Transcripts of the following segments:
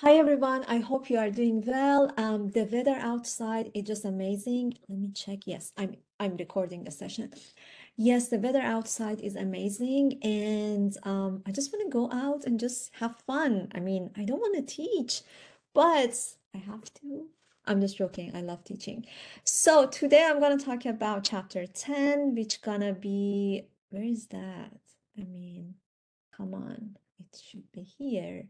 Hi everyone, I hope you are doing well. The weather outside is just amazing. Let me check. Yes, I'm recording the session. Yes, the weather outside is amazing, and I just want to go out and just have fun. I mean, I don't want to teach, but I have to. I'm just joking. I love teaching. So today I'm gonna talk about chapter 10, which gonna be, where is that? I mean, come on, it should be here.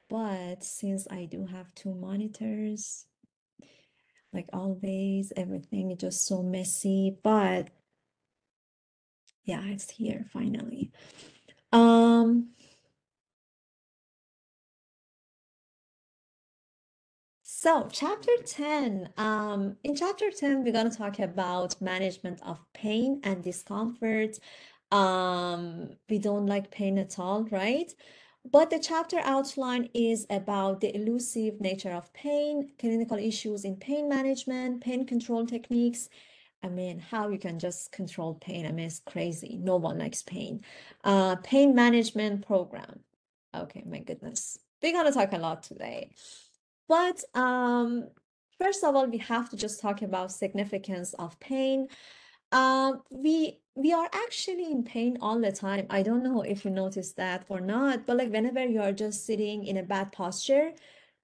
But since I do have two monitors, like always, everything is just so messy. But yeah, it's here finally. Um, so chapter 10. In chapter 10, we're gonna talk about management of pain and discomfort. We don't like pain at all, right? But the chapter outline is about the elusive nature of pain, clinical issues in pain management, pain control techniques. I mean, how you can just control pain. I mean, it's crazy. No one likes pain. Pain management program. Okay, my goodness. We're gonna talk a lot today. But first of all, we have to just talk about significance of pain. We are actually in pain all the time. I don't know if you noticed that or not, but like whenever you are just sitting in a bad posture,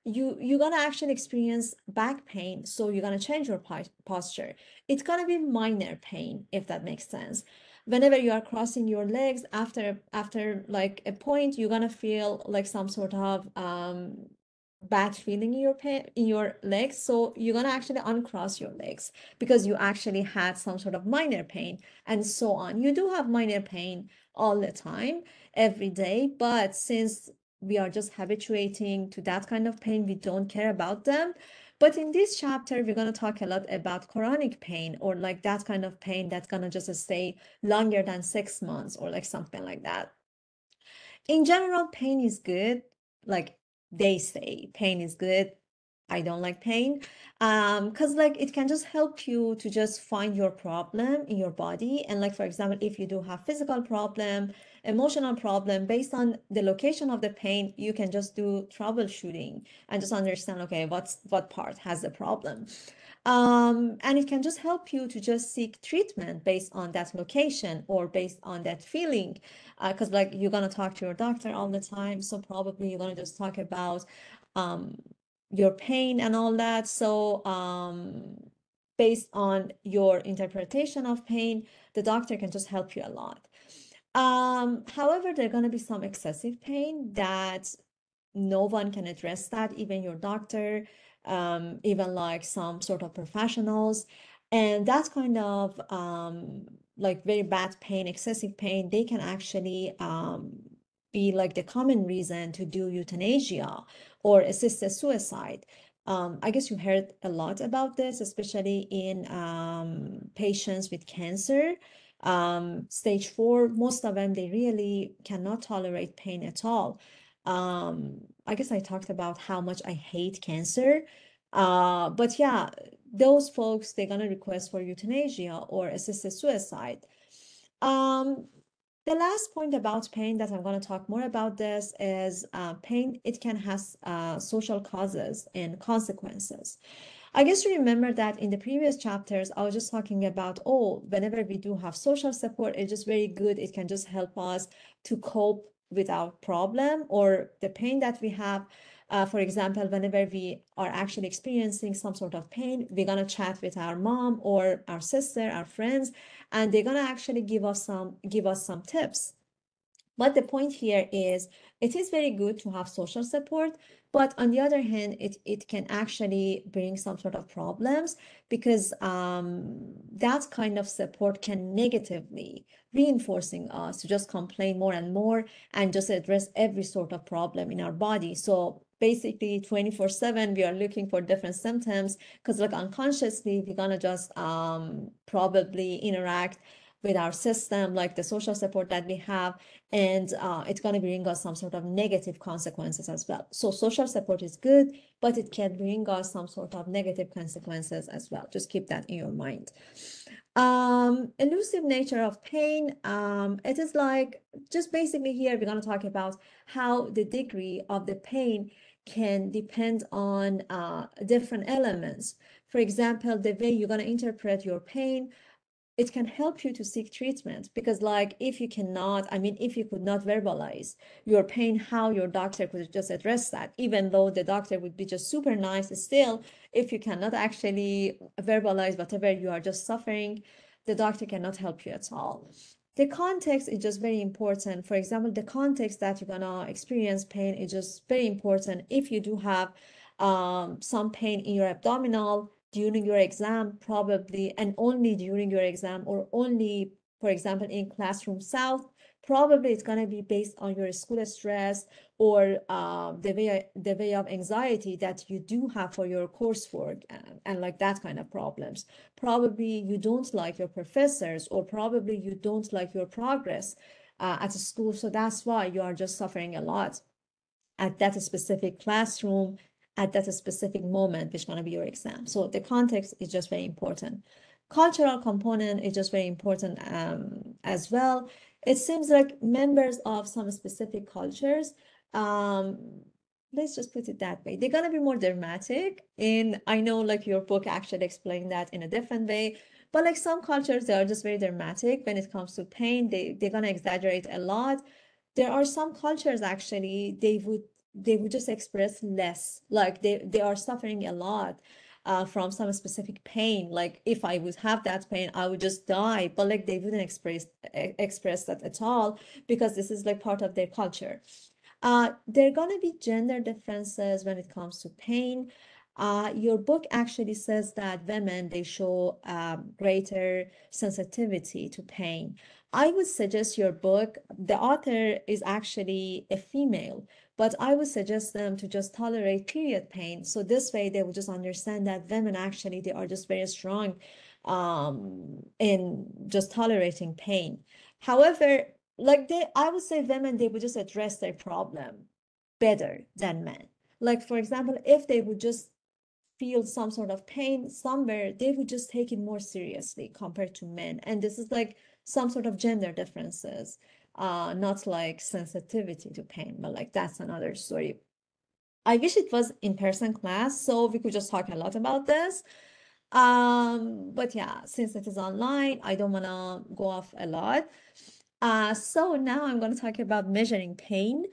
you're gonna actually experience back pain. So you're gonna change your posture. It's gonna be minor pain, if that makes sense. Whenever you are crossing your legs, after like a point, you're gonna feel like some sort of bad feeling in your pain in your legs. So you're gonna actually uncross your legs because you actually had some sort of minor pain and so on. You do have minor pain all the time, every day, but since we are just habituating to that kind of pain, we don't care about them. But in this chapter, we're going to talk a lot about chronic pain, or like that kind of pain that's going to just stay longer than 6 months or like something like that. In general, pain is good. Like they say, pain is good. I don't like pain. Because like it can just help you to just find your problem in your body. And like for example, if you do have physical problem, emotional problem, based on the location of the pain, you can just do troubleshooting and just understand, okay, what part has the problem. And it can just help you to just seek treatment based on that location or based on that feeling. Because like you're gonna talk to your doctor all the time, so probably you're gonna just talk about um, your pain and all that. So based on your interpretation of pain, the doctor can just help you a lot. However, there are gonna be some excessive pain that no one can address that, even your doctor, even like some sort of professionals. And that kind of like very bad pain, excessive pain, they can actually be like the common reason to do euthanasia or assisted suicide. I guess you heard a lot about this, especially in patients with cancer. Stage 4, most of them, they really cannot tolerate pain at all. I guess I talked about how much I hate cancer. But yeah, those folks, they're gonna request for euthanasia or assisted suicide. Um, the last point about pain that I'm going to talk more about this is pain, it can has social causes and consequences. I guess you remember that in the previous chapters, I was just talking about, oh, whenever we do have social support, it's just very good. It can just help us to cope with our problem or the pain that we have. For example, whenever we are actually experiencing some sort of pain, we're gonna chat with our mom or our sister, our friends, and they're gonna actually give us some tips. But the point here is it is very good to have social support, but on the other hand, it can actually bring some sort of problems because that kind of support can negatively reinforcing us to just complain more and more and just address every sort of problem in our body. So basically 24/7 we are looking for different symptoms because like unconsciously we're gonna just probably interact with our system, like the social support that we have, and it's going to bring us some sort of negative consequences as well. So social support is good, but it can bring us some sort of negative consequences as well. Just keep that in your mind. Elusive nature of pain. It is like just basically here we're going to talk about how the degree of the pain can depend on different elements. For example, the way you're going to interpret your pain, it can help you to seek treatment, because like if you cannot, I mean, if you could not verbalize your pain, how your doctor could just address that, even though the doctor would be just super nice, still if you cannot actually verbalize whatever you are just suffering, the doctor cannot help you at all. The context is just very important. For example, the context that you're gonna experience pain is just very important. If you do have some pain in your abdominal during your exam, probably, and only during your exam, or only, for example, in classroom south, probably it's going to be based on your school stress, or the way of anxiety that you do have for your coursework, and like that kind of problems. Probably you don't like your professors, or probably you don't like your progress at school, so that's why you are just suffering a lot at that specific classroom, at that specific moment, which is going to be your exam. So the context is just very important. Cultural component is just very important as well. It seems like members of some specific cultures, um, let's just put it that way, they're going to be more dramatic. In, I know like your book actually explained that in a different way, but like some cultures, they are just very dramatic when it comes to pain. They're going to exaggerate a lot. There are some cultures actually, they would just express less, like they are suffering a lot from some specific pain. Like if I would have that pain, I would just die, but like they wouldn't express that at all, because this is like part of their culture. There are gonna be gender differences when it comes to pain. Your book actually says that women, they show greater sensitivity to pain. I would suggest your book, the author is actually a female, but I would suggest them to just tolerate period pain. So this way they will just understand that women actually, they are just very strong in just tolerating pain. However, like I would say women, they would just address their problem better than men. Like for example, if they would just feel some sort of pain somewhere, they would just take it more seriously compared to men. And this is like some sort of gender differences, not like sensitivity to pain, but like that's another story. I wish it was in-person class so we could just talk a lot about this. But yeah, since it is online, I don't want to go off a lot. So now I'm going to talk about measuring pain.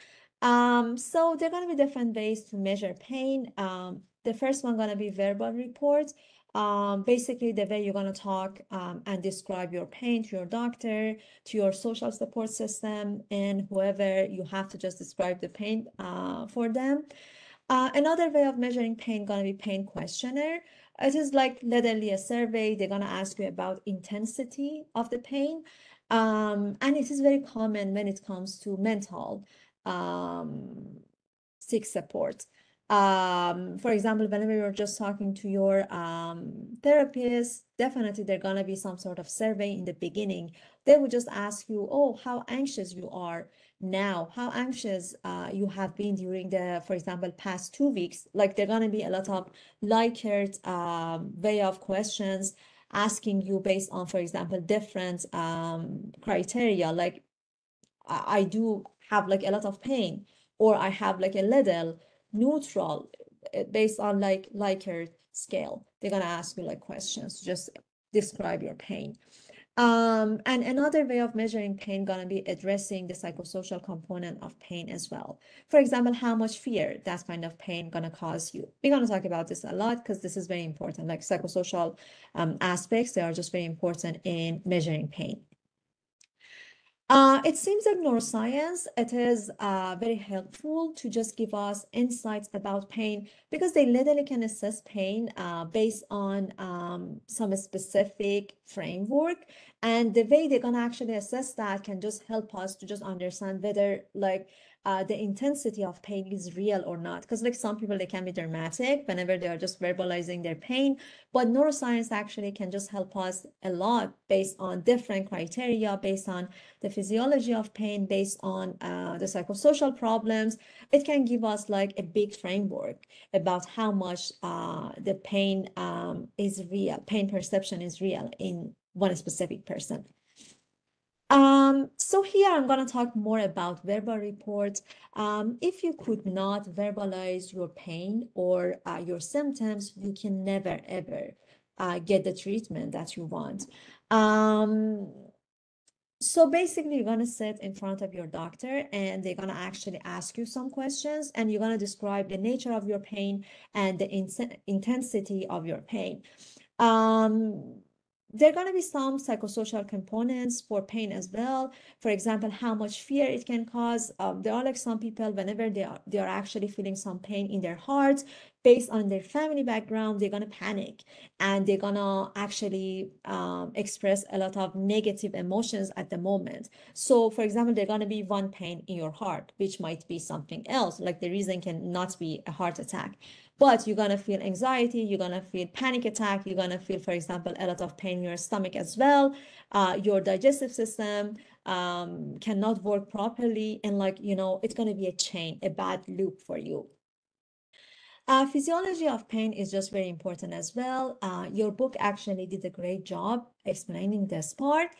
So there are going to be different ways to measure pain. The first one going to be verbal reports. Basically the way you're going to talk and describe your pain to your doctor, to your social support system, and whoever you have to just describe the pain for them. Another way of measuring pain gonna be pain questionnaire. It is like literally a survey. They're gonna ask you about intensity of the pain. And it is very common when it comes to mental um, seek support. For example, whenever you're just talking to your therapist, definitely there's gonna be some sort of survey in the beginning. They would just ask you, oh, how anxious you are now, how anxious you have been during the, for example, past 2 weeks. Like there are gonna be a lot of Likert way of questions asking you based on, for example, different criteria. Like I do have like a lot of pain, or I have like a little, neutral, based on like Likert scale. They're gonna ask you like questions to just describe your pain. And another way of measuring pain gonna be addressing the psychosocial component of pain as well. For example, how much fear that kind of pain gonna cause you. We're gonna talk about this a lot because this is very important. Like psychosocial aspects, they are just very important in measuring pain. It seems that neuroscience, it is very helpful to just give us insights about pain, because they literally can assess pain based on some specific framework. And the way they're gonna actually assess that can just help us to just understand whether like the intensity of pain is real or not. Because like some people, they can be dramatic whenever they are just verbalizing their pain, but neuroscience actually can just help us a lot based on different criteria, based on the physiology of pain, based on the psychosocial problems. It can give us like a big framework about how much the pain is real, pain perception is real in one specific person. So here I'm going to talk more about verbal reports. If you could not verbalize your pain or your symptoms, you can never ever get the treatment that you want. So basically, you're going to sit in front of your doctor and they're going to actually ask you some questions, and you're going to describe the nature of your pain and the intensity of your pain. Um, there are going to be some psychosocial components for pain as well. For example, how much fear it can cause. There are like some people, whenever they are actually feeling some pain in their hearts, based on their family background, they're going to panic and they're going to actually express a lot of negative emotions at the moment. So, for example, there's going to be one pain in your heart, which might be something else, like the reason can not be a heart attack. But you're going to feel anxiety, you're going to feel panic attack, you're going to feel, for example, a lot of pain in your stomach as well. Your digestive system cannot work properly. And like, it's going to be a chain, a bad loop for you. Physiology of pain is just very important as well. Your book actually did a great job explaining this part.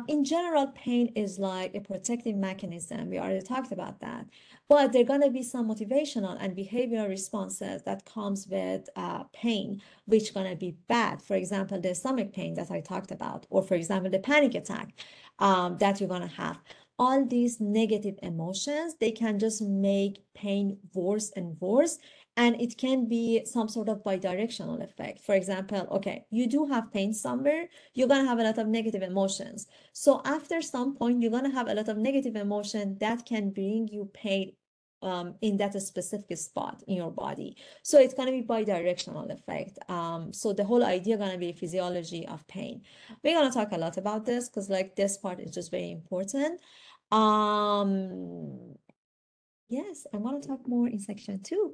In general, pain is like a protective mechanism. We already talked about that. But there are going to be some motivational and behavioral responses that comes with pain, which going to be bad. For example, the stomach pain that I talked about, or for example, the panic attack that you're going to have. All these negative emotions, they can just make pain worse and worse, and it can be some sort of bidirectional effect. For example, okay, you do have pain somewhere, you're going to have a lot of negative emotions. So after some point, you're going to have a lot of negative emotion that can bring you pain in that specific spot in your body. So it's going to be bidirectional effect. So the whole idea going to be physiology of pain. We're going to talk a lot about this because like this part is just very important. Yes, I want to talk more in section 2.